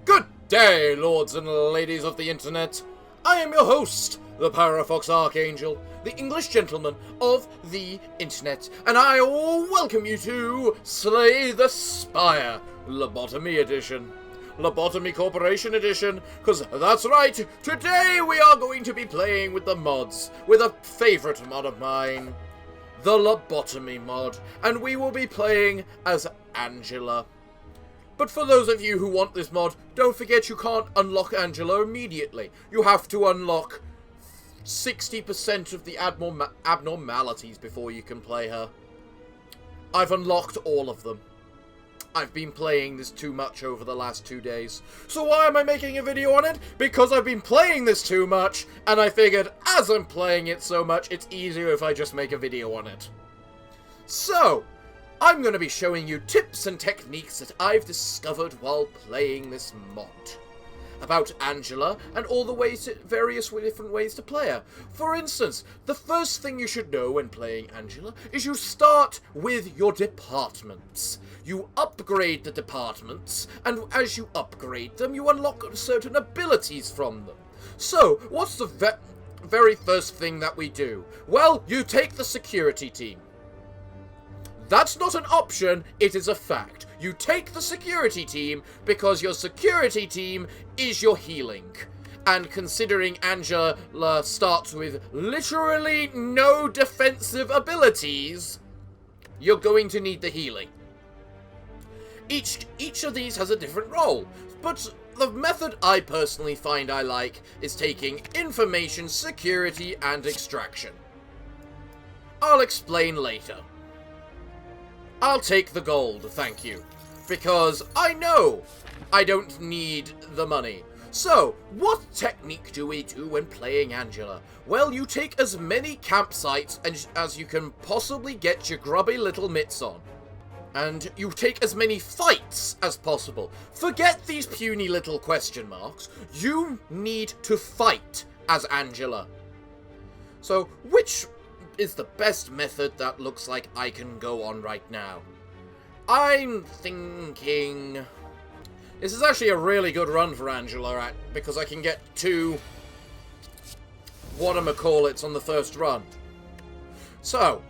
Good day, lords and ladies of the internet. I am your host, the Parafox Archangel, the English gentleman of the internet, and I welcome you to Slay the Spire Lobotomy Edition. Lobotomy Corporation Edition, because that's right, today we are going to be playing with the mods, with a favourite mod of mine, the Lobotomy Mod, and we will be playing as Angela. But for those of you who want this mod, don't forget you can't unlock Angela immediately. You have to unlock 60% of the abnormalities before you can play her. I've unlocked all of them. I've been playing this too much over the last 2 days. So why am I making a video on it? Because I've been playing this too much, and I figured as I'm playing it so much, it's easier if I just make a video on it. So, I'm going to be showing you tips and techniques that I've discovered while playing this mod. About Angela, and all the various different ways to play her. For instance, the first thing you should know when playing Angela is you start with your departments. You upgrade the departments, and as you upgrade them, you unlock certain abilities from them. So, what's the very first thing that we do? Well, you take the security team. That's not an option, it is a fact. You take the security team because your security team is your healing. And considering Angela starts with literally no defensive abilities, you're going to need the healing. Each of these has a different role, but the method I personally find I like is taking information, security, and extraction. I'll explain later. I'll take the gold, thank you, because I know I don't need the money. So, what technique do we do when playing Angela? Well, you take as many campsites as you can possibly get your grubby little mitts on. And you take as many fights as possible. Forget these puny little question marks. You need to fight as Angela. So, which is the best method that looks like I can go on right now? I'm thinking this is actually a really good run for Angela because I can get 2 whatchamacallits on the first run. So,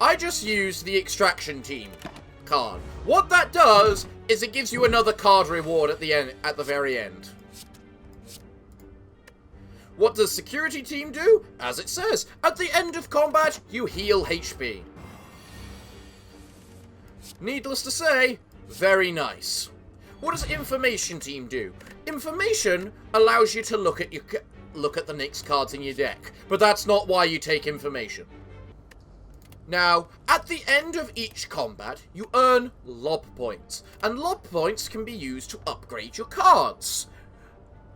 I just used the extraction team card. What that does is it gives you another card reward at the very end. What does security team do? As it says, at the end of combat, you heal HP. Needless to say, very nice. What does information team do? Information allows you to look at the next cards in your deck, but that's not why you take information. Now, at the end of each combat, you earn lob points, and lob points can be used to upgrade your cards.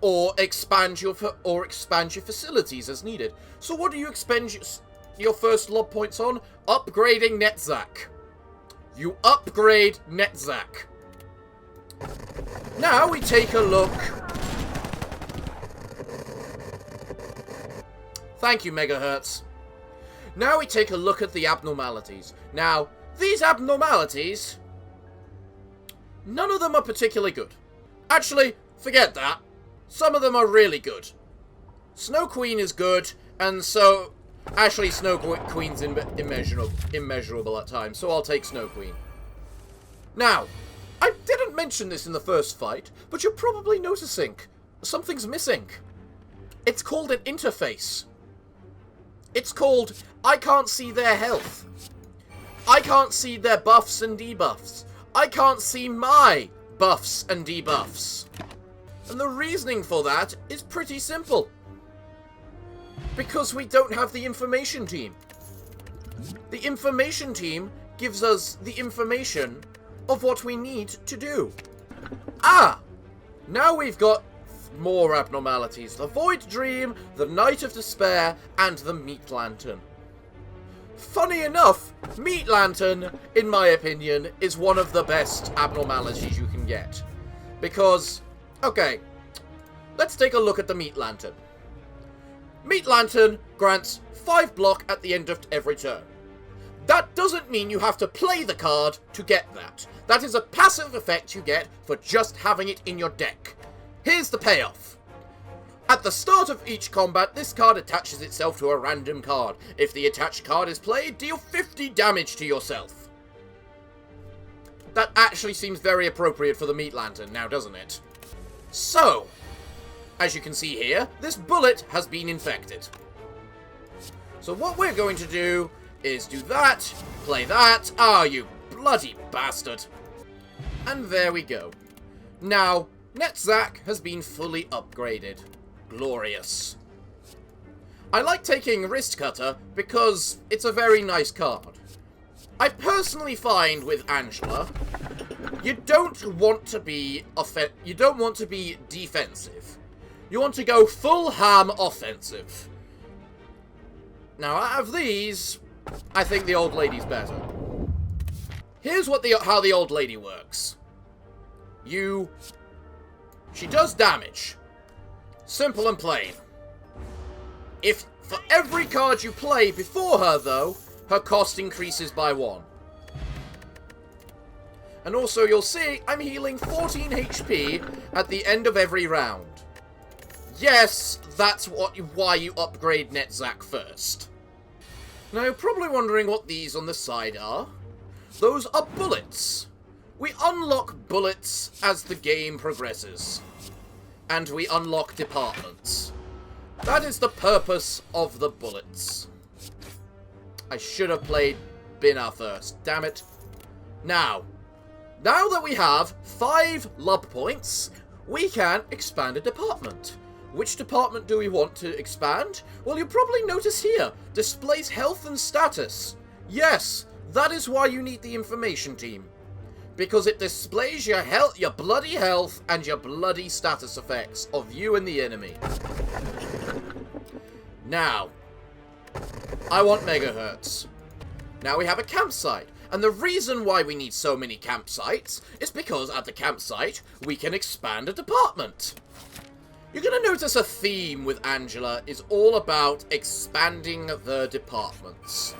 Or expand your facilities as needed. So what do you expend your first lob points on? Upgrading Netzach. You upgrade Netzach. Now we take a look. Thank you, Megahertz. Now we take a look at the abnormalities. Now, these abnormalities, none of them are particularly good. Actually, forget that. Some of them are really good. Snow Queen is good, and so... Actually, Snow Queen's immeasurable at times, so I'll take Snow Queen. Now, I didn't mention this in the first fight, but you're probably noticing something's missing. It's called an interface. It's called, I can't see their health. I can't see their buffs and debuffs. I can't see my buffs and debuffs. And the reasoning for that is pretty simple. Because we don't have the information team. The information team gives us the information of what we need to do. Now we've got more abnormalities. The Void Dream, the Night of Despair, and the Meat Lantern. Funny enough, Meat Lantern, in my opinion, is one of the best abnormalities you can get. Because, okay, let's take a look at the Meat Lantern. Meat Lantern grants 5 block at the end of every turn. That doesn't mean you have to play the card to get that. That is a passive effect you get for just having it in your deck. Here's the payoff. At the start of each combat, this card attaches itself to a random card. If the attached card is played, deal 50 damage to yourself. That actually seems very appropriate for the Meat Lantern now, doesn't it? So, as you can see here, this bullet has been infected. So what we're going to do is do that, play that. Ah, you bloody bastard. And there we go. Now, Netzach has been fully upgraded. Glorious. I like taking Wrist Cutter because it's a very nice card. I personally find with Angela, you don't want to be defensive. You want to go full ham offensive. Now, out of these, I think the old lady's better. Here's how the old lady works. She does damage. Simple and plain. For every card you play before her, though, her cost increases by 1. And also, you'll see, I'm healing 14 HP at the end of every round. Yes, that's why you upgrade Netzach first. Now, you're probably wondering what these on the side are. Those are bullets. We unlock bullets as the game progresses. And we unlock departments. That is the purpose of the bullets. I should have played Binna first, damn it. Now that we have 5 lub points, we can expand a department. Which department do we want to expand? Well, you'll probably notice here, displays health and status. Yes, that is why you need the information team. Because it displays your health, your bloody health, and your bloody status effects of you and the enemy. Now, I want megahertz. Now we have a campsite. And the reason why we need so many campsites is because at the campsite, we can expand a department. You're going to notice a theme with Angela is all about expanding the departments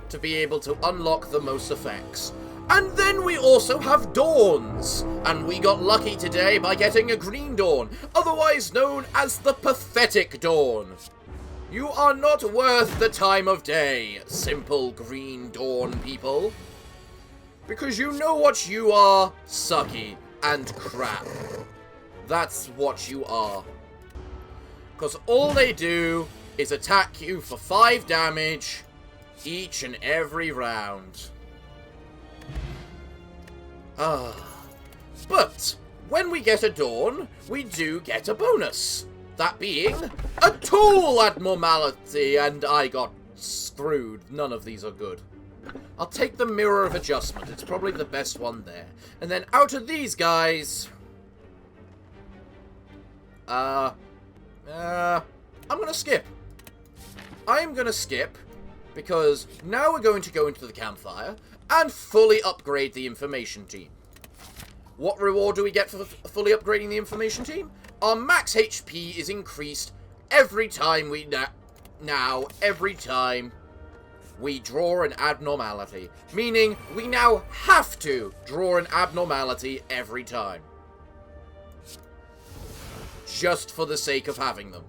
to be able to unlock the most effects. And then we also have dawns, and we got lucky today by getting a green dawn, otherwise known as the pathetic dawn. You are not worth the time of day, simple green dawn people. Because you know what you are, sucky and crap. That's what you are. Because all they do is attack you for 5 damage each and every round. But when we get a dawn, we do get a bonus. That being a tool abnormality, and I got screwed. None of these are good. I'll take the mirror of adjustment. It's probably the best one there. And then out of these guys, I'm gonna skip. I'm gonna skip because now we're going to go into the campfire and fully upgrade the information team. What reward do we get for fully upgrading the information team? Our max HP is increased every time every time we draw an abnormality. Meaning, we now have to draw an abnormality every time. Just for the sake of having them.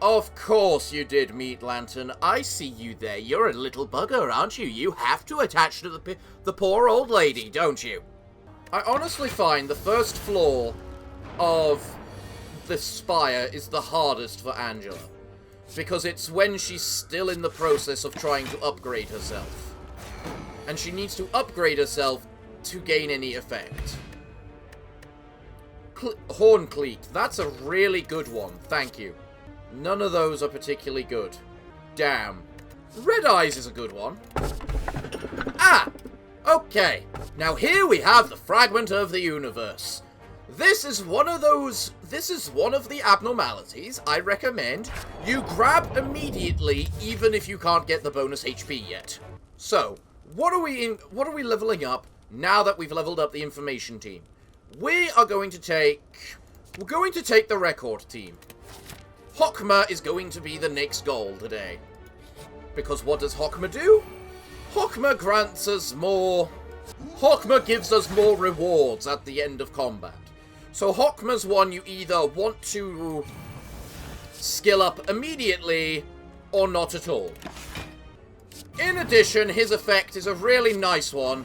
Of course you did, Meat Lantern. I see you there. You're a little bugger, aren't you? You have to attach to the poor old lady, don't you? I honestly find the first floor of the Spire is the hardest for Angela. Because it's when she's still in the process of trying to upgrade herself. And she needs to upgrade herself to gain any effect. Horn Cleat, that's a really good one, thank you. None of those are particularly good. Damn. Red Eyes is a good one. Ah! Okay, now here we have the Fragment of the Universe. This is one of the abnormalities I recommend you grab immediately, even if you can't get the bonus HP yet. So, what are we leveling up now that we've leveled up the information team? We're going to take the record team. Hokma is going to be the next goal today. Because what does Hokma do? Hokma gives us more rewards at the end of combat. So Hokma's one you either want to skill up immediately or not at all. In addition, his effect is a really nice one,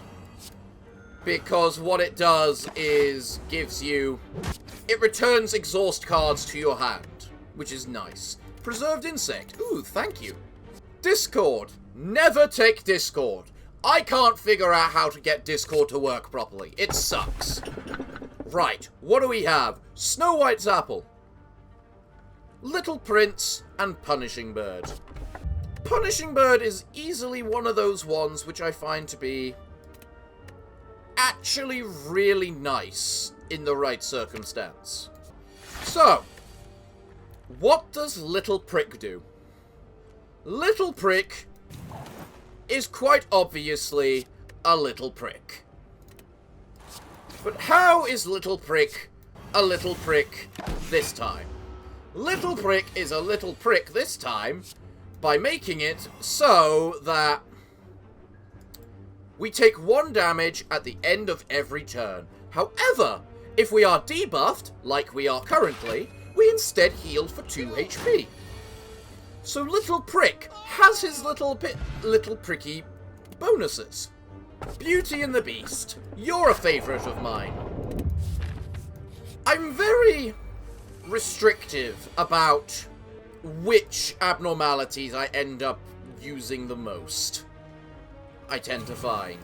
because what it does is it returns exhaust cards to your hand, which is nice. Preserved insect. Ooh, thank you. Discord. Never take Discord. I can't figure out how to get Discord to work properly. It sucks. Right, what do we have? Snow White's apple, Little Prince, and Punishing Bird. Punishing Bird is easily one of those ones which I find to be actually really nice in the right circumstance. So, what does Little Prick do? Little Prick is quite obviously a little prick. But how is Little Prick a little prick this time? Little Prick is a little prick this time by making it so that we take 1 damage at the end of every turn. However, if we are debuffed, like we are currently, we instead heal for 2 HP. So Little Prick has his little pricky bonuses. Beauty and the Beast. You're a favourite of mine. I'm very restrictive about which abnormalities I end up using the most, I tend to find.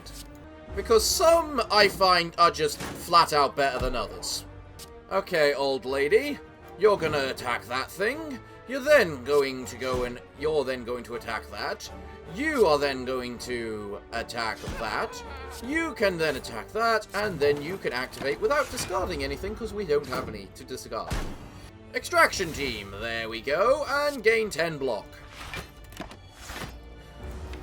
Because some I find are just flat out better than others. Okay, old lady, you're gonna attack that thing. You're then going to attack that. You are then going to attack that. You can then attack that, and then you can activate without discarding anything, because we don't have any to discard. Extraction Team, there we go, and gain 10 block.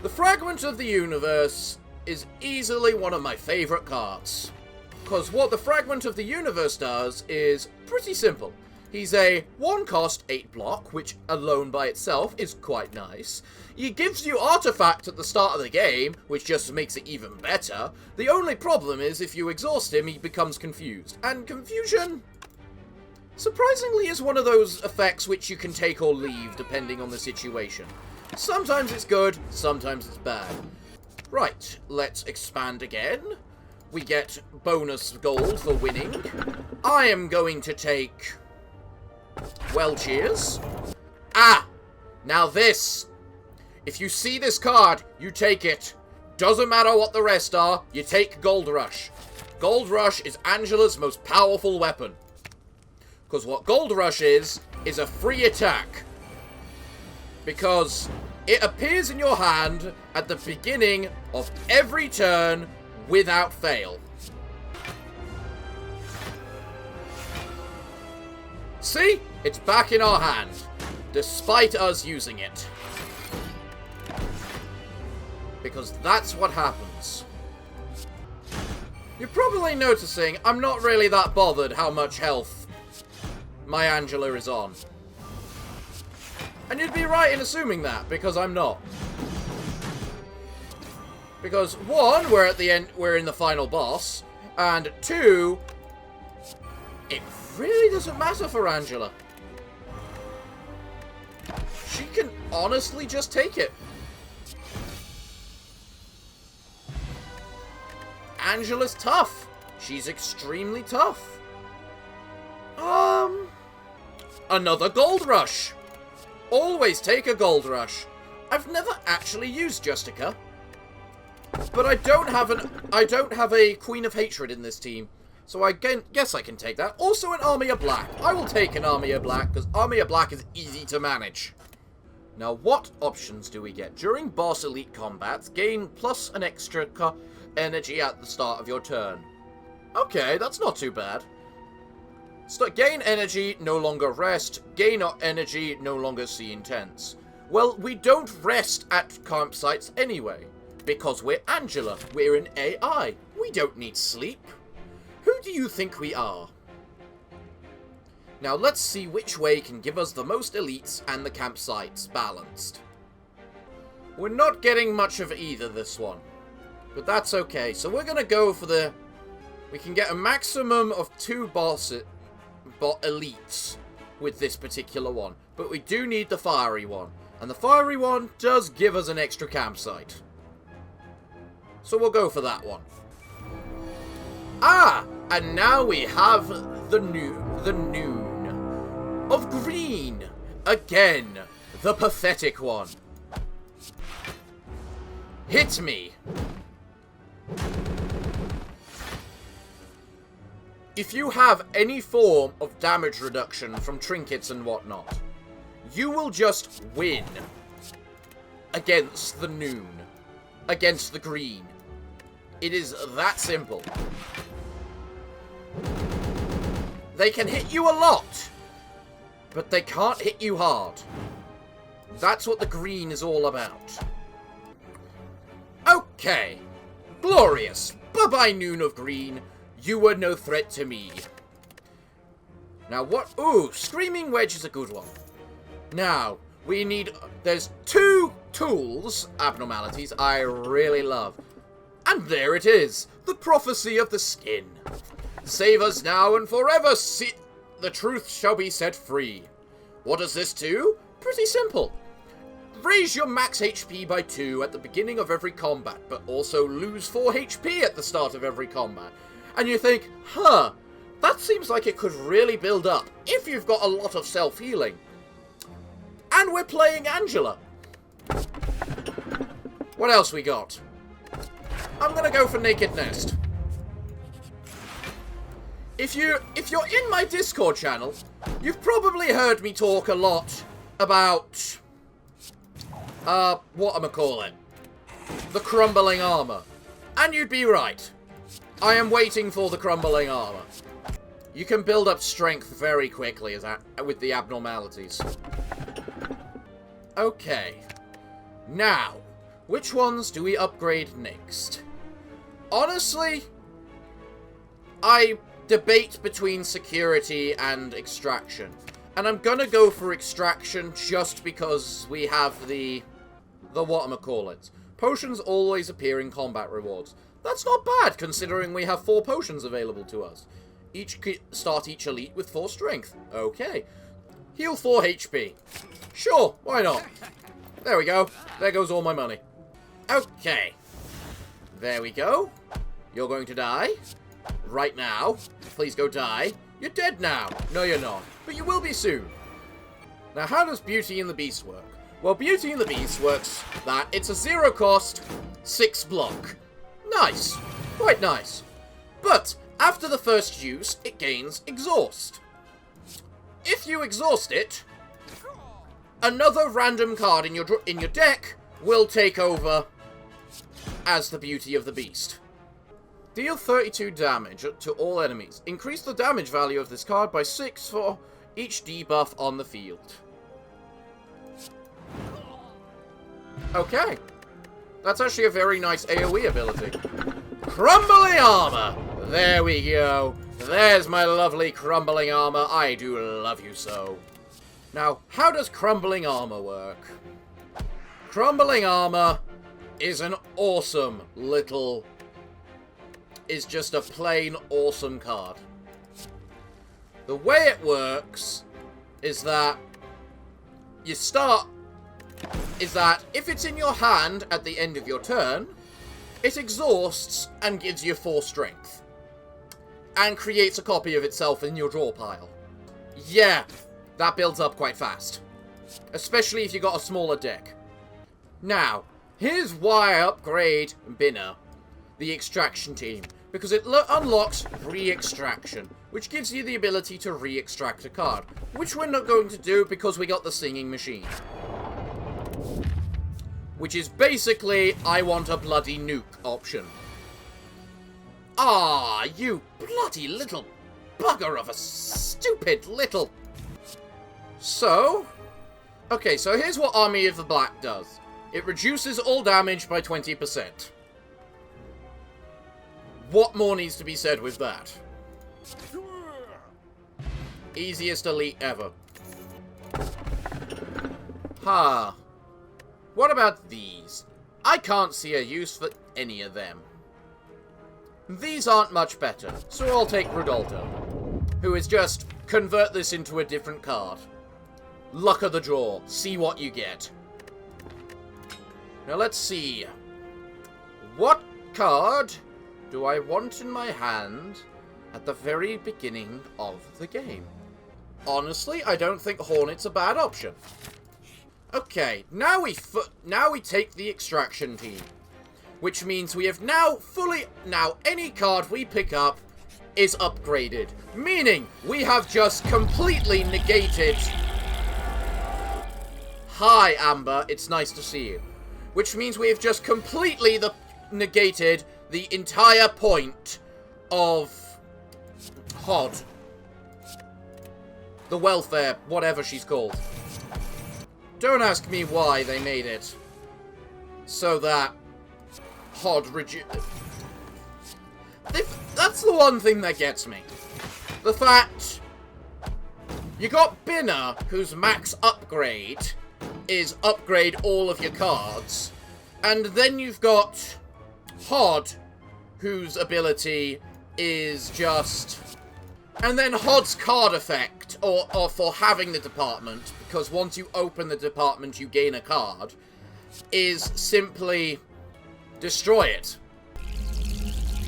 The Fragment of the Universe is easily one of my favourite cards. Because what the Fragment of the Universe does is pretty simple. He's a 1-cost 8 block, which alone by itself is quite nice. He gives you Artifact at the start of the game, which just makes it even better. The only problem is if you exhaust him, he becomes confused. And Confusion, surprisingly, is one of those effects which you can take or leave depending on the situation. Sometimes it's good, sometimes it's bad. Right, let's expand again. We get bonus gold for winning. I am going to take... well, cheers. Ah! Now this. If you see this card, you take it. Doesn't matter what the rest are, you take Gold Rush. Gold Rush is Angela's most powerful weapon. Because what Gold Rush is a free attack. Because it appears in your hand at the beginning of every turn without fail. See? It's back in our hand, despite us using it. Because that's what happens. You're probably noticing I'm not really that bothered how much health my Angela is on. And you'd be right in assuming that, because I'm not. Because 1, we're at the end, we're in the final boss, and 2, it really doesn't matter for Angela. She can honestly just take it. Angela's tough. She's extremely tough. Another Gold Rush. Always take a Gold Rush. I've never actually used Justica. But I don't have a Queen of Hatred in this team. So I guess I can take that. Also an Army of Black. I will take an Army of Black, because Army of Black is easy to manage. Now, what options do we get? During boss elite combats, gain plus an extra energy at the start of your turn. Okay, that's not too bad. Gain energy, no longer rest. Gain energy, no longer see intense. Well, we don't rest at campsites anyway. Because we're Angela. We're an AI. We don't need sleep. Who do you think we are? Now let's see which way can give us the most elites and the campsites balanced. We're not getting much of either this one. But that's okay. So we're going to go for the... we can get a maximum of 2 bosses. elites with this particular one. But we do need the fiery one. And the fiery one does give us an extra campsite. So we'll go for that one. Ah! And now we have the noon of green. Again, the pathetic one. Hit me. If you have any form of damage reduction from trinkets and whatnot, you will just win against the noon, against the green. It is that simple. They can hit you a lot, but they can't hit you hard. That's what the green is all about. Okay. Glorious. Bye-bye, noon of green. You were no threat to me. Now what? Ooh, Screaming Wedge is a good one. Now, we need... There's 2 tools, abnormalities, I really love. And there it is. The Prophecy of the Skin. Save us now and forever. The truth shall be set free. What does this do? Pretty simple. Raise your max HP by 2 at the beginning of every combat, but also lose 4 HP at the start of every combat. And you think, huh, that seems like it could really build up if you've got a lot of self-healing. And we're playing Angela. What else we got? I'm gonna go for Naked Nest. If you're in my Discord channel, you've probably heard me talk a lot about... whatchamacallit? The crumbling armor. And you'd be right. I am waiting for the crumbling armor. You can build up strength very quickly with the abnormalities. Okay. Now, which ones do we upgrade next? Honestly, I debate between security and extraction. And I'm gonna go for extraction just because we have the whatchamacallit. Potions always appear in combat rewards. That's not bad, considering we have 4 potions available to us. Start each elite with 4 strength. Okay. Heal 4 HP. Sure, why not? There we go. There goes all my money. Okay. There we go. You're going to die. Right now. Please go die. You're dead now. No, you're not. But you will be soon. Now, how does Beauty and the Beast work? Well, Beauty and the Beast works that it's a 0 cost, 6 block. Nice. Quite nice. But, after the first use, it gains Exhaust. If you exhaust it, another random card in your deck will take over as the Beauty of the Beast. Deal 32 damage to all enemies. Increase the damage value of this card by 6 for each debuff on the field. Okay. That's actually a very nice AoE ability. Crumbling Armor! There we go. There's my lovely Crumbling Armor. I do love you so. Now, how does Crumbling Armor work? Crumbling Armor is an awesome little... is just a plain awesome card. The way it works is that you start... is that if it's in your hand at the end of your turn, it exhausts and gives you 4 strength. And creates a copy of itself in your draw pile. Yeah, that builds up quite fast. Especially if you got a smaller deck. Now, here's why I upgrade Binner, the extraction team. Because it unlocks re-extraction, which gives you the ability to re-extract a card. Which we're not going to do because we got the Singing Machine. Which is basically, I want a bloody nuke option. Ah, you bloody little bugger of a stupid little... So... okay, so here's what Army of the Black does. It reduces all damage by 20%. What more needs to be said with that? Easiest elite ever. Ha. What about these? I can't see a use for any of them. These aren't much better, so I'll take Rudolto, who is just convert this into a different card. Luck of the draw. See what you get. Now let's see. What card do I want in my hand at the very beginning of the game? Honestly, I don't think Hornet's a bad option. Okay, now we take the extraction team, which means we have now any card we pick up is upgraded, meaning we have just completely negated. Hi, Amber, it's nice to see you. Which means we have just completely negated the entire point of HOD. The welfare, whatever she's called. Don't ask me why they made it so that HOD that's the one thing that gets me. The fact you got Binner, whose max upgrade is upgrade all of your cards, and then you've got HOD, whose ability is just... And then HOD's card effect, or for having the department, because once you open the department you gain a card, is simply destroy it.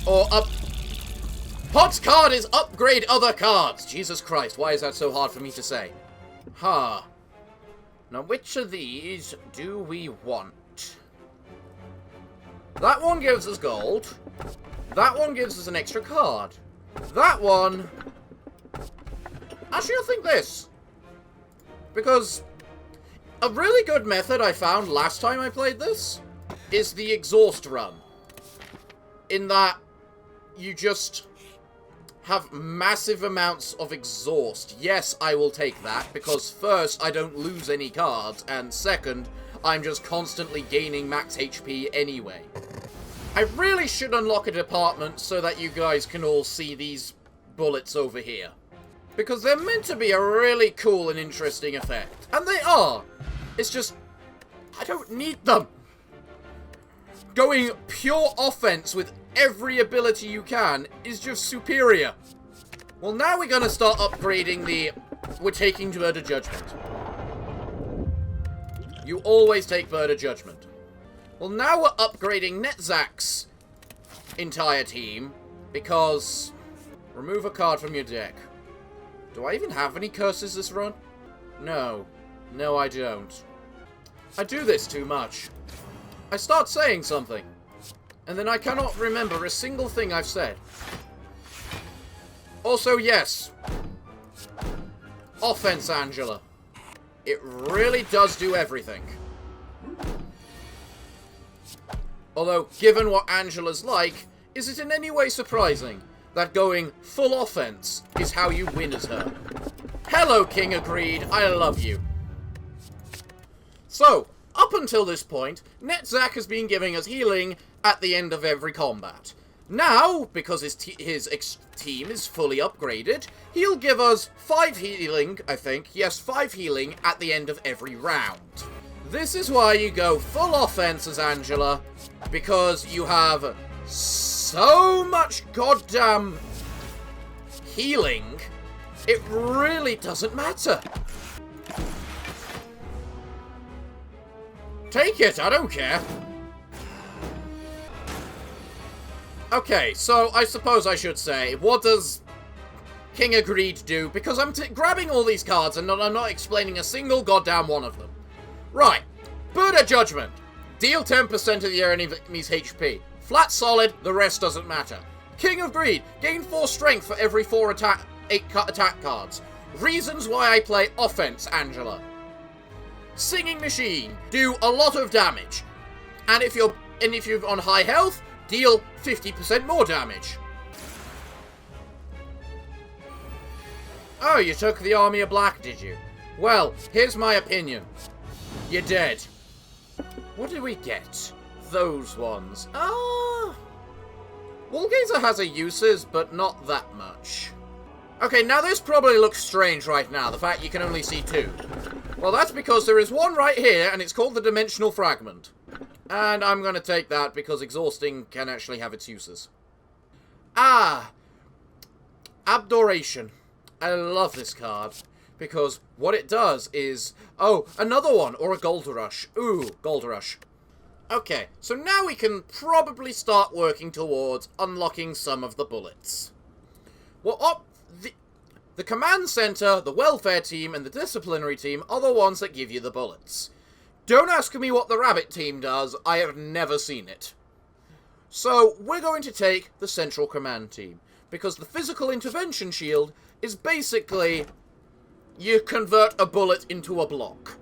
Or HOD's card is upgrade other cards! Jesus Christ, why is that so hard for me to say? Huh. Now which of these do we want? That one gives us gold. That one gives us an extra card. That one... Actually, I think this. Because a really good method I found last time I played this is the exhaust run. In that you just have massive amounts of exhaust. Yes, I will take that, because first, I don't lose any cards, and second, I'm just constantly gaining max HP anyway. I really should unlock a department so that you guys can all see these bullets over here. Because they're meant to be a really cool and interesting effect. And they are. It's just, I don't need them. Going pure offense with every ability you can is just superior. Well, now we're going to start upgrading the... We're taking Bird of Judgment. You always take Bird of Judgment. Well, now we're upgrading Netzak's entire team, because... Remove a card from your deck. Do I even have any curses this run? No. No, I don't. I do this too much. I start saying something, and then I cannot remember a single thing I've said. Also, yes. Offense, Angela. It really does do everything. Although, given what Angela's like, is it in any way surprising that going full offense is how you win as her? Hello, King Agreed. I love you. So, up until this point, Netzak has been giving us healing at the end of every combat. Now, because his team is fully upgraded, he'll give us 5 healing, I think. Yes, 5 healing at the end of every round. This is why you go full offense as Angela, because you have so much goddamn healing, it really doesn't matter. Take it, I don't care. Okay, so I suppose I should say, what does King Agreed do? Because I'm grabbing all these cards and I'm not explaining a single goddamn one of them. Right, Bird of Judgment. Deal 10% of the enemy's HP. Flat solid, the rest doesn't matter. King of Greed. Gain 4 strength for every 8 attack cards. Reasons why I play offense, Angela. Singing Machine. Do a lot of damage. And if you're on high health, deal 50% more damage. Oh, you took the Army of Black, did you? Well, here's my opinion. You're dead. What did we get? Those ones. Woolgazer has a uses, but not that much. Okay, now this probably looks strange right now, the fact you can only see 2. Well, that's because there is one right here, and it's called the Dimensional Fragment. And I'm going to take that because exhausting can actually have its uses. Abdoration. I love this card. Because what it does is... Oh, another one, or a Gold Rush. Ooh, Gold Rush. Okay, so now we can probably start working towards unlocking some of the bullets. Well, the command center, the welfare team, and the disciplinary team are the ones that give you the bullets. Don't ask me what the rabbit team does, I have never seen it. So, we're going to take the central command team, because the physical intervention shield is basically... You convert a bullet into a block,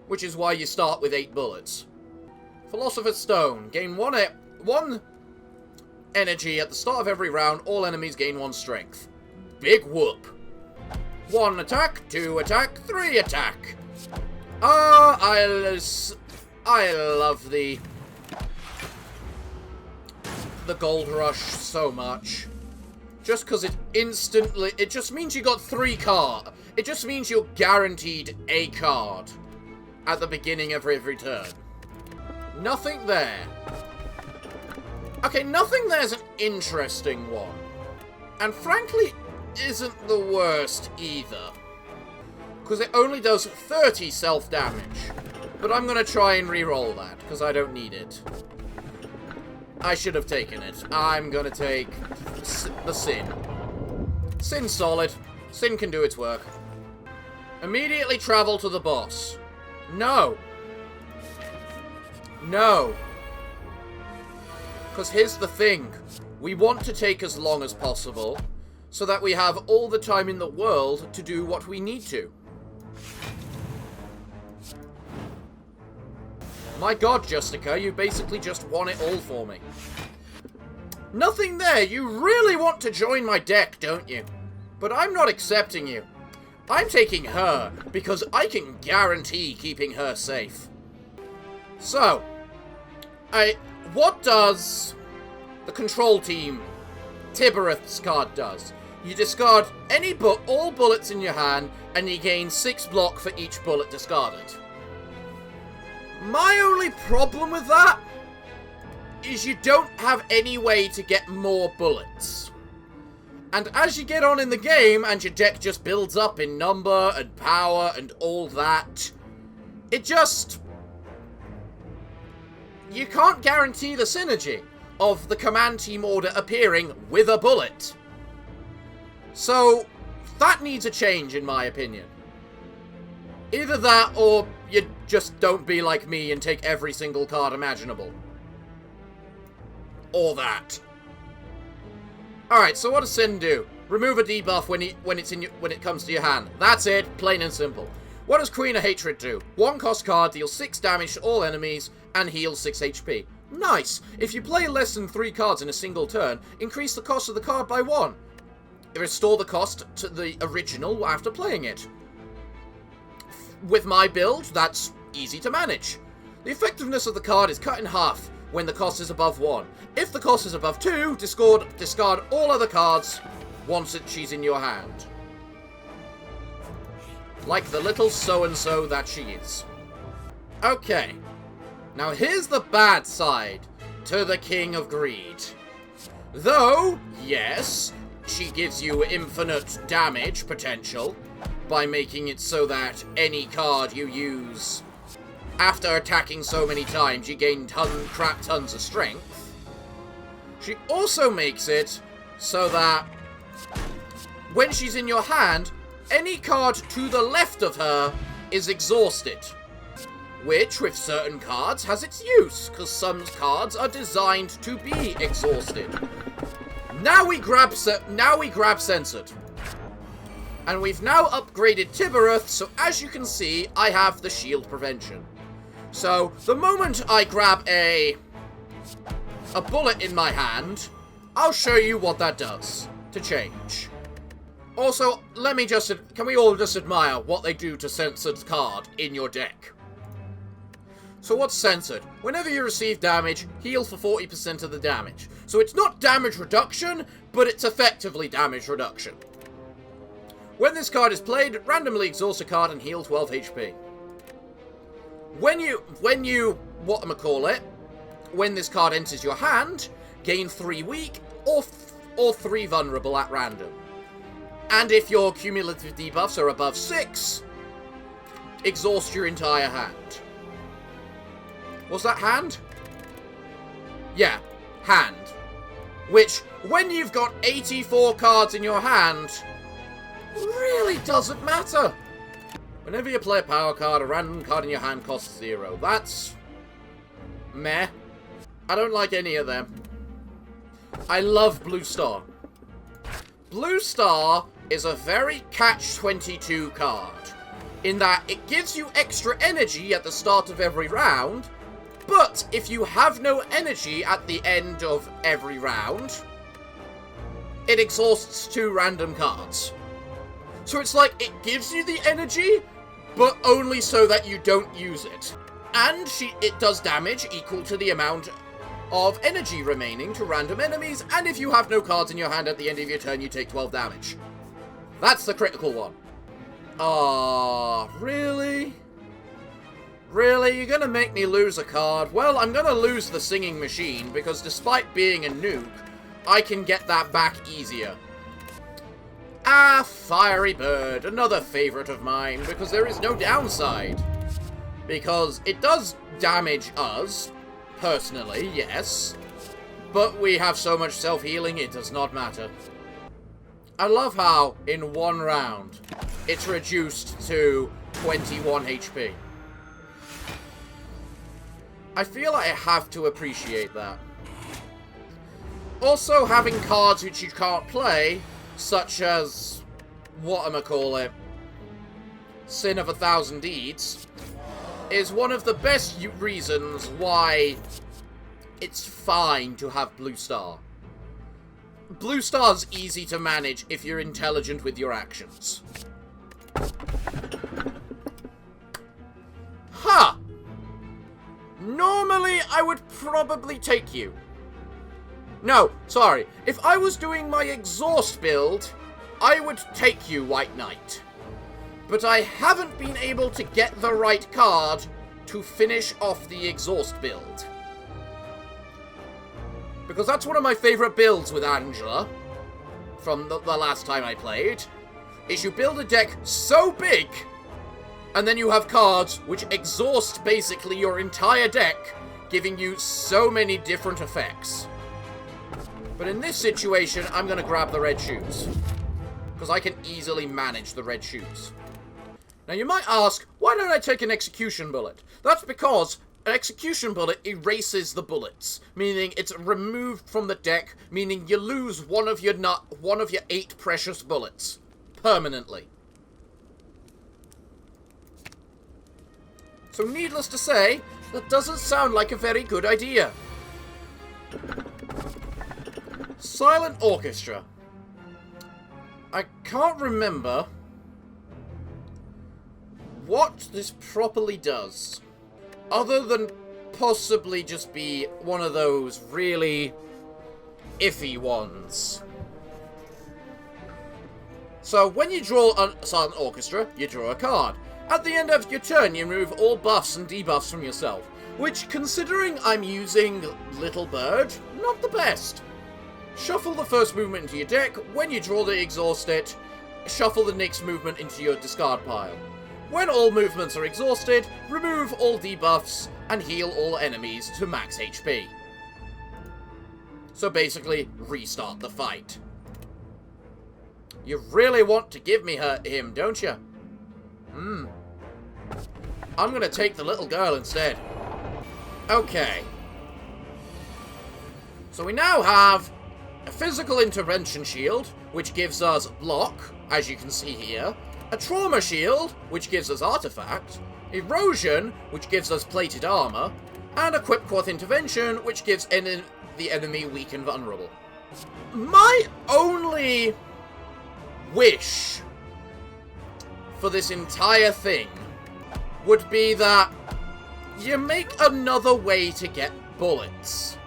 which is why you start with 8 bullets. Philosopher's Stone. Gain 1 energy at the start of every round. All enemies gain 1 strength. Big whoop. 1 attack, 2 attack, 3 attack. I love the Gold Rush so much. Just because it just means you got 3 cards. It just means you're guaranteed a card at the beginning of every turn. Nothing there. Okay, nothing there's an interesting one. And frankly, isn't the worst either. Because it only does 30 self-damage. But I'm going to try and re-roll that, because I don't need it. I should have taken it. I'm going to take the Sin. Sin's solid. Sin can do its work. Immediately travel to the boss. No. No. Because here's the thing. We want to take as long as possible, so that we have all the time in the world to do what we need to. My god, Justica, you basically just won it all for me. Nothing there. You really want to join my deck, don't you? But I'm not accepting you. I'm taking her, because I can guarantee keeping her safe. So, what does the control team Tibereth's card does? You discard all bullets in your hand, and you gain 6 block for each bullet discarded. My only problem with that is you don't have any way to get more bullets. And as you get on in the game, and your deck just builds up in number and power and all that, you can't guarantee the synergy of the command team order appearing with a bullet. So, that needs a change, in my opinion. Either that, or you just don't be like me and take every single card imaginable. Or that. Alright, so what does Sin do? Remove a debuff when it comes to your hand. That's it, plain and simple. What does Queen of Hatred do? 1 cost card, deals 6 damage to all enemies, and heals 6 HP. Nice! If you play less than 3 cards in a single turn, increase the cost of the card by 1. Restore the cost to the original after playing it. With my build, that's easy to manage. The effectiveness of the card is cut in half when the cost is above 1. If the cost is above 2, discard all other cards once she's in your hand. Like the little so-and-so that she is. Okay. Now here's the bad side to the King of Greed. Though, yes, she gives you infinite damage potential by making it so that any card you use after attacking so many times, you gain crap tons of strength. She also makes it so that when she's in your hand, any card to the left of her is exhausted. Which, with certain cards, has its use, because some cards are designed to be exhausted. Now we grab Censored. And we've now upgraded Tibereth, so as you can see, I have the shield prevention. So, the moment I grab a bullet in my hand, I'll show you what that does to change. Also, can we all just admire what they do to Censored card in your deck? So what's Censored? Whenever you receive damage, heal for 40% of the damage. So it's not damage reduction, but it's effectively damage reduction. When this card is played, randomly exhaust a card and heal 12 HP. When this card enters your hand, gain 3 weak or 3 vulnerable at random. And if your cumulative debuffs are above 6, exhaust your entire hand. Was that hand? Yeah, hand. Which, when you've got 84 cards in your hand, really doesn't matter. Whenever you play a power card, a random card in your hand costs 0. That's meh. I don't like any of them. I love Blue Star. Blue Star is a very catch-22 card, in that it gives you extra energy at the start of every round, but if you have no energy at the end of every round, it exhausts 2 random cards. So it's like, it gives you the energy, but only so that you don't use it. And it does damage equal to the amount of energy remaining to random enemies, and if you have no cards in your hand at the end of your turn, you take 12 damage. That's the critical one. Really? Really? You're gonna make me lose a card? Well, I'm gonna lose the singing machine, because despite being a nuke, I can get that back easier. Fiery Bird, another favorite of mine, because there is no downside. Because it does damage us, personally, yes, but we have so much self-healing, it does not matter. I love how, in one round, it's reduced to 21 HP. I feel like I have to appreciate that. Also, having cards which you can't play, such as, whatchamacallit, Sin of 1,000 Deeds, is one of the best reasons why it's fine to have Blue Star. Blue Star's easy to manage if you're intelligent with your actions. Huh! Normally, I would probably take you. No, sorry. If I was doing my exhaust build, I would take you, White Knight. But I haven't been able to get the right card to finish off the exhaust build. Because that's one of my favourite builds with Angela, from the last time I played, is you build a deck so big, and then you have cards which exhaust basically your entire deck, giving you so many different effects. But in this situation, I'm going to grab the red shoes, because I can easily manage the red shoes. Now you might ask, why don't I take an execution bullet? That's because an execution bullet erases the bullets, meaning it's removed from the deck, meaning you lose one of your 8 precious bullets permanently. So needless to say, that doesn't sound like a very good idea. Silent Orchestra. I can't remember what this properly does, other than possibly just be one of those really iffy ones. So when you draw a Silent Orchestra, you draw a card. At the end of your turn, you remove all buffs and debuffs from yourself, which, considering I'm using Little Bird, not the best. Shuffle the first movement into your deck. When you draw the exhaust it, shuffle the next movement into your discard pile. When all movements are exhausted, remove all debuffs and heal all enemies to max HP. So basically, restart the fight. You really want to give me him, don't you? I'm gonna take the little girl instead. Okay. So we now have a physical intervention shield, which gives us block, as you can see here. A trauma shield, which gives us artifact. Erosion, which gives us plated armor. And a Quipquath intervention, which gives the enemy weak and vulnerable. My only wish for this entire thing would be that you make another way to get bullets.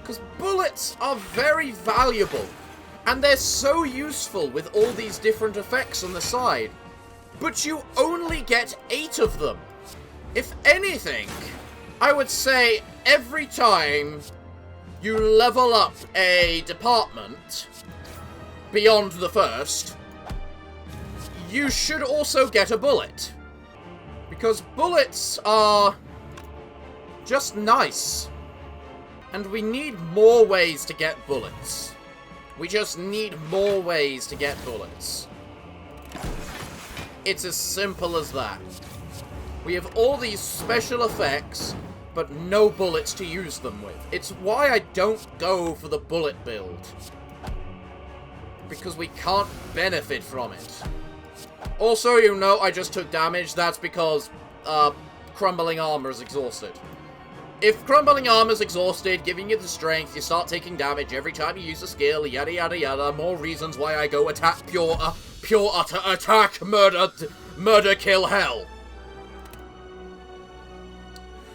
Because bullets are very valuable, and they're so useful with all these different effects on the side. But you only get 8 of them. If anything, I would say every time you level up a department beyond the first, you should also get a bullet. Because bullets are just nice. And we need more ways to get bullets. We just need more ways to get bullets. It's as simple as that. We have all these special effects, but no bullets to use them with. It's why I don't go for the bullet build. Because we can't benefit from it. Also, you know, I just took damage. That's because crumbling armor is exhausted. If crumbling armor is exhausted, giving you the strength, you start taking damage every time you use a skill, yada yada yada. More reasons why I go attack pure utter attack, murder, kill, hell.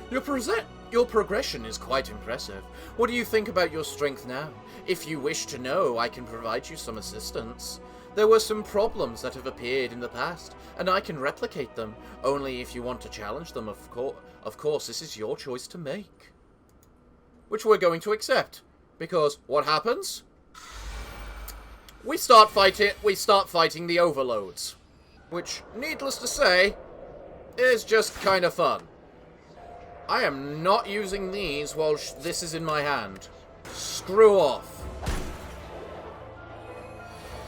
Your progression is quite impressive. What do you think about your strength now? If you wish to know, I can provide you some assistance. There were some problems that have appeared in the past, and I can replicate them. Only if you want to challenge them, of course, this is your choice to make. Which we're going to accept. Because what happens? We start fighting the overloads. Which, needless to say, is just kind of fun. I am not using these while this is in my hand. Screw off.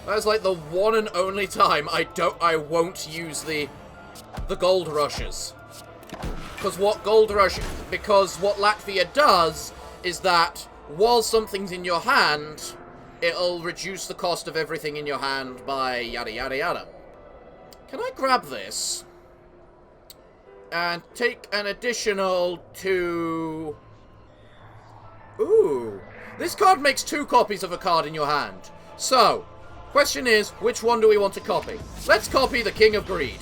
That's like the one and only time I won't use the gold rushes. Because what Latvia does is that while something's in your hand, it'll reduce the cost of everything in your hand by yada yada yada. Can I grab this? And take an additional 2... Ooh. This card makes 2 copies of a card in your hand. So, question is, which one do we want to copy? Let's copy the King of Greed.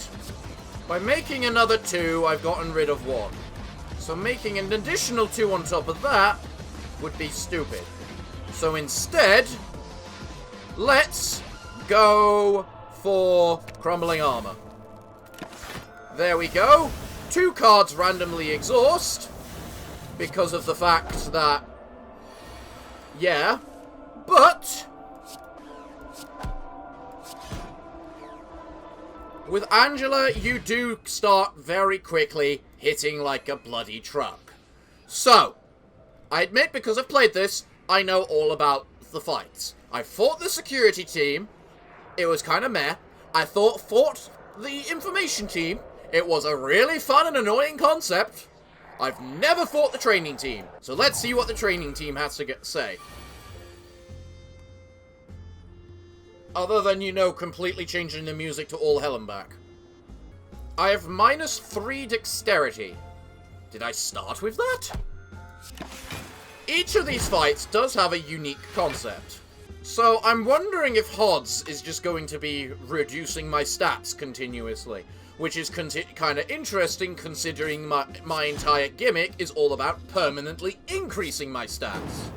By making another 2, I've gotten rid of 1. So making an additional 2 on top of that would be stupid. So instead, let's go for Crumbling Armor. There we go. 2 cards randomly exhaust because of the fact that, yeah, but with Angela, you do start very quickly hitting like a bloody truck. So, I admit, because I've played this, I know all about the fights. I fought the security team. It was kind of meh. I fought the information team. It was a really fun and annoying concept. I've never fought the training team. So let's see what the training team has to say. Other than, you know, completely changing the music to all hell and back. I have -3 dexterity. Did I start with that? Each of these fights does have a unique concept. So I'm wondering if Hodds is just going to be reducing my stats continuously. Which is kind of interesting, considering my entire gimmick is all about permanently increasing my stats.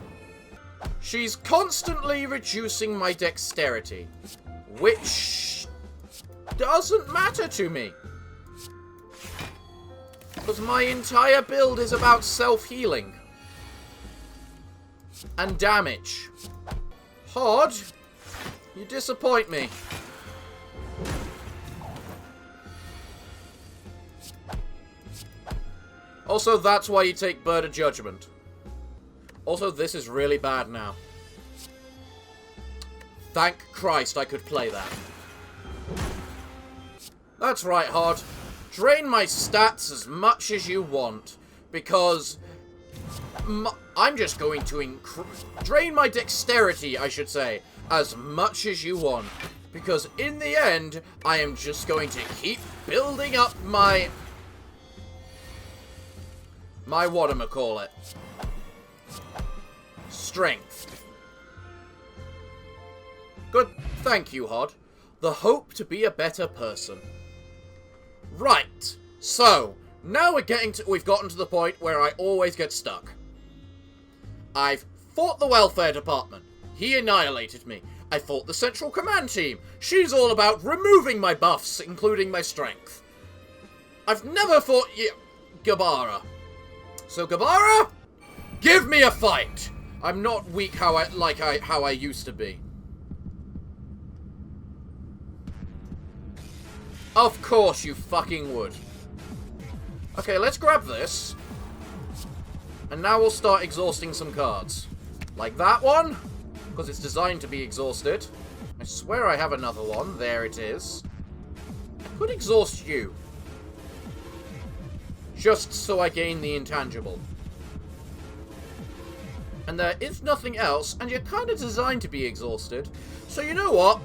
She's constantly reducing my dexterity, which doesn't matter to me. Because my entire build is about self-healing. And damage. Hod, you disappoint me. Also, that's why you take Bird of Judgment. Also, this is really bad now. Thank Christ I could play that. That's right, Hod. Drain my stats as much as you want. Because I'm just going to drain my dexterity, I should say, as much as you want. Because in the end, I am just going to keep building up my whatchamacallit. Strength. Good. Thank you, Hod. The hope to be a better person. Right. So, now we've gotten to the point where I always get stuck. I've fought the welfare department. He annihilated me. I fought the central command team. She's all about removing my buffs, including my strength. I've never fought Gabara. So Gabara, give me a fight. I'm not weak how I used to be. Of course you fucking would. Okay, let's grab this. And now we'll start exhausting some cards. Like that one, because it's designed to be exhausted. I swear I have another one. There it is. I could exhaust you. Just so I gain the intangible. And there is nothing else, and you're kind of designed to be exhausted. So you know what?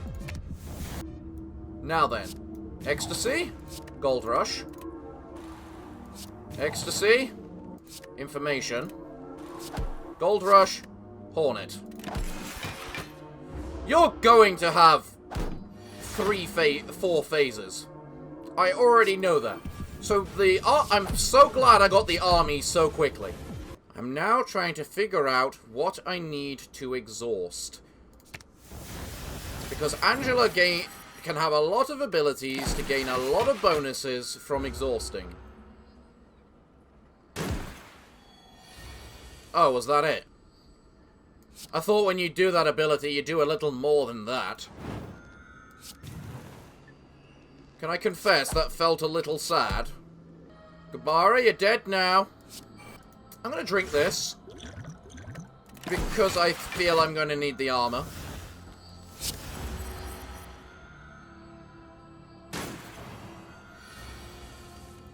Now then. Ecstasy. Gold Rush. Ecstasy. Information. Gold Rush. Hornet. You're going to have 4 phases. I already know that. So I'm so glad I got the army so quickly. I'm now trying to figure out what I need to exhaust. Because Angela can have a lot of abilities to gain a lot of bonuses from exhausting. Oh, was that it? I thought when you do that ability, you do a little more than that. Can I confess that felt a little sad? Gabara, you're dead now. I'm gonna drink this. Because I feel I'm gonna need the armor.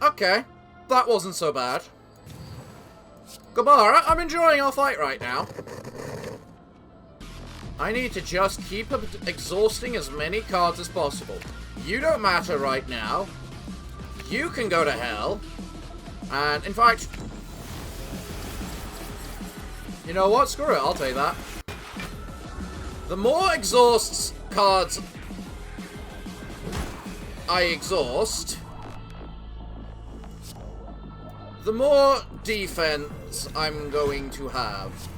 Okay. That wasn't so bad. Gabara, I'm enjoying our fight right now. I need to just keep exhausting as many cards as possible. You don't matter right now. You can go to hell. And, in fact... You know what? Screw it. I'll take that. The more exhausts cards I exhaust, the more defense I'm going to have.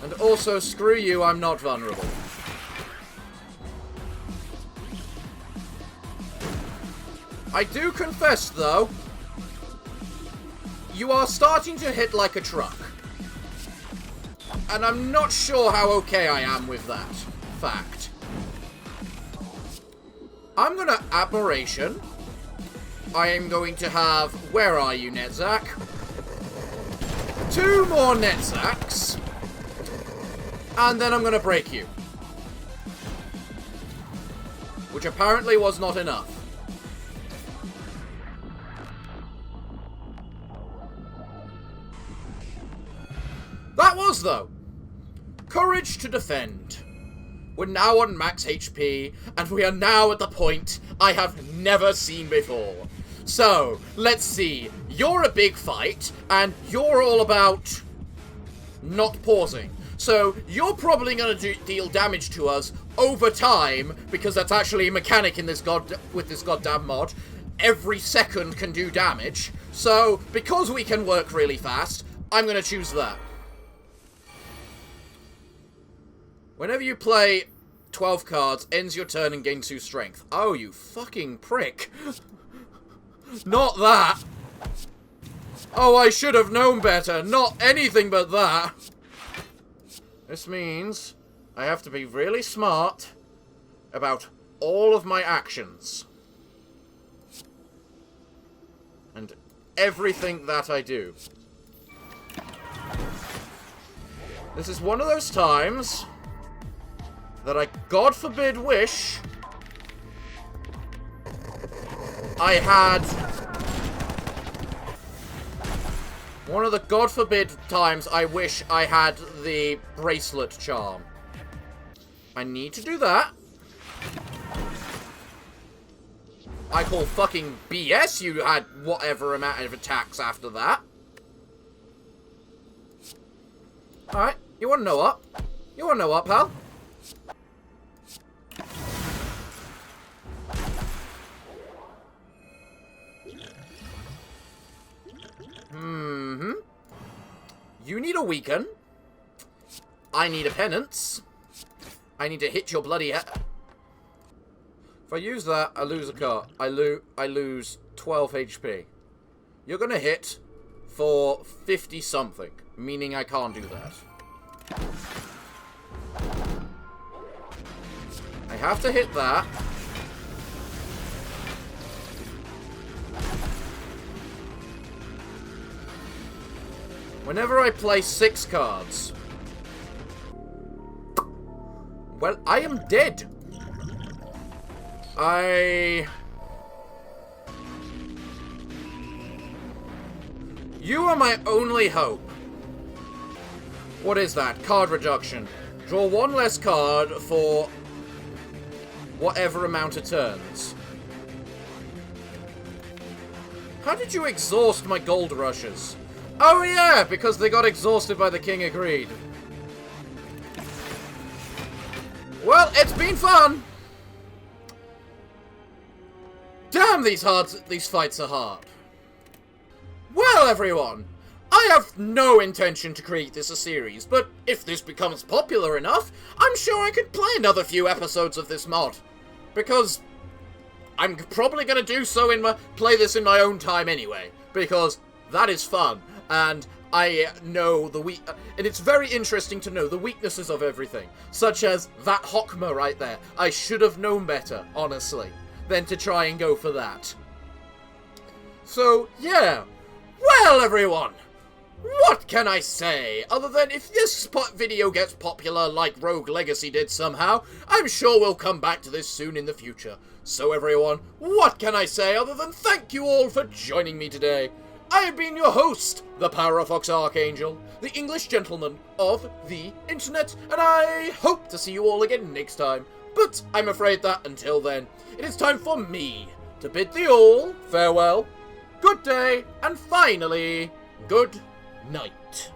And also, screw you, I'm not vulnerable. I do confess, though, you are starting to hit like a truck. And I'm not sure how okay I am with that fact. I'm gonna Admiration. I am going to have... Where are you, Netzak? 2 more Netzaks. And then I'm gonna break you. Which apparently was not enough. That was, though. Courage to defend. We're now on max HP, and we are now at the point I have never seen before. So, let's see. You're a big fight, and you're all about not pausing. So, you're probably going to deal damage to us over time, because that's actually a mechanic in this with this goddamn mod. Every second can do damage. So, because we can work really fast, I'm going to choose that. Whenever you play 12 cards, ends your turn and gains 2 strength. Oh, you fucking prick. Not that. Oh, I should have known better. Not anything but that. This means I have to be really smart about all of my actions. And everything that I do. This is one of those times that I, God forbid, wish I had... One of the God forbid times I wish I had the bracelet charm. I need to do that. I call fucking BS you had whatever amount of attacks after that. Alright, you wanna know what? You wanna know what, pal? You need a weaken. I need a penance. I need to hit your bloody head. If I use that, I lose a card. I lose 12 HP. You're gonna hit for 50 something, meaning I can't do that. I have to hit that. Whenever I play 6 cards... Well, I am dead. You are my only hope. What is that? Card reduction. Draw 1 less card for whatever amount of turns. How did you exhaust my gold rushes? Oh yeah, because they got exhausted by the King of Greed. Well, it's been fun! Damn, these fights are hard. Well, everyone, I have no intention to create this a series, but if this becomes popular enough, I'm sure I could play another few episodes of this mod. Because I'm probably going to do so play this in my own time anyway, because that is fun, and I know and it's very interesting to know the weaknesses of everything, such as that Hockma right there. I should have known better, honestly, than to try and go for that. So, yeah. Well, everyone, what can I say, other than if this video gets popular like Rogue Legacy did somehow, I'm sure we'll come back to this soon in the future. So everyone, what can I say other than thank you all for joining me today? I have been your host, the Parafox Archangel, the English gentleman of the internet, and I hope to see you all again next time. But I'm afraid that until then, it is time for me to bid thee all farewell, good day, and finally, good night.